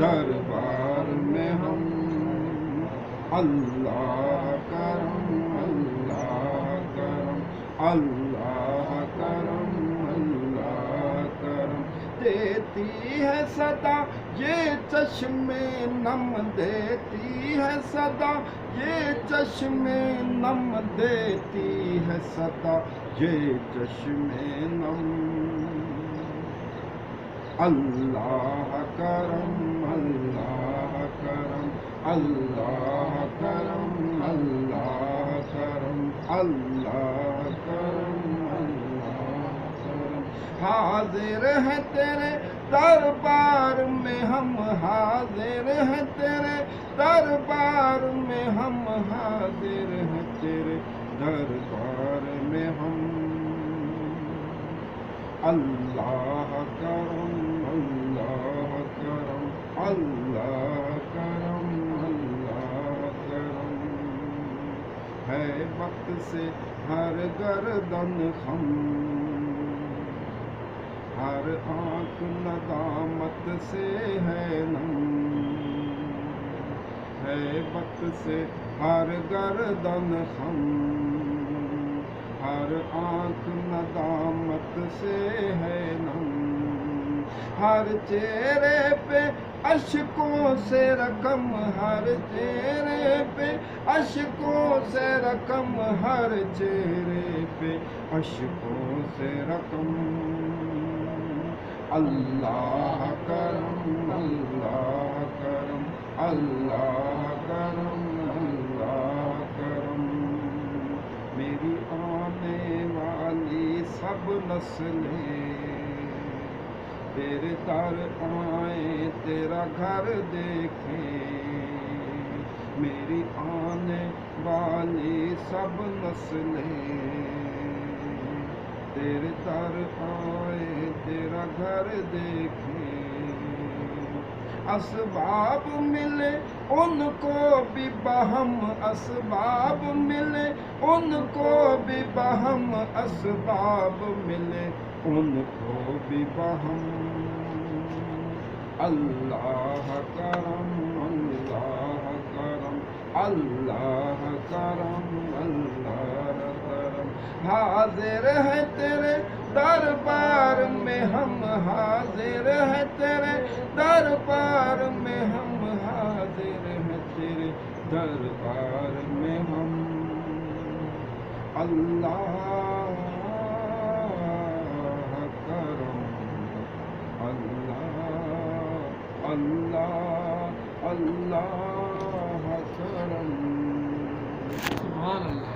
دربار میں ہم اللہ کرم اللہ کرم اللہ کرم اللہ کرم دیتی ہے صدا یہ چشم نم دیتی ہے صدا یہ چشم نم دیتی ہے صدا یہ چشم نم اللہ کرم اللہ کرم اللہ کرم اللہ کرم اللہ کرم اللہ کرم حاضر ہے تیرے دربار میں ہم حاضر ہیں تیرے دربار میں ہم حاضر ہیں تیرے دربار میں ہم اللہ کرم اللہ کرم اللہ کرم اللہ کرم ہے وقت سے ہر گردن خم ہر آنکھ ندامت سے ہے نم ہے وقت سے ہر گردن خم ہر آنکھ ندامت سے ہے نم ہر چہرے پہ اشکوں سے رقم ہر چہرے پہ اشکوں سے رقم ہر چہرے پہ اشکوں سے رقم اللہ کرم اللہ کرم اللہ کرم اللہ کرم میری آنے والی سب نسلیں تیرے در آئیں تیرا گھر دیکھیں میری آنے والی سب نسلیں تیرے در آئیں تیرا گھر دیکھیں اسباب ملے ان کو بھی بہم اسباب ملے ان کو بھی بہم اسباب ملے ان کو بھی بہم اللہ کرم اللہ کرم اللہ کرم اللہ کرم حاضر ہے تیرے دربار میں ہم حاضر ہے تیرے دربار میں ہم حاضر ہیں تیرے دربار میں ہم اللہ کرم اللہ اللہ اللہ کرم سبحان اللہ.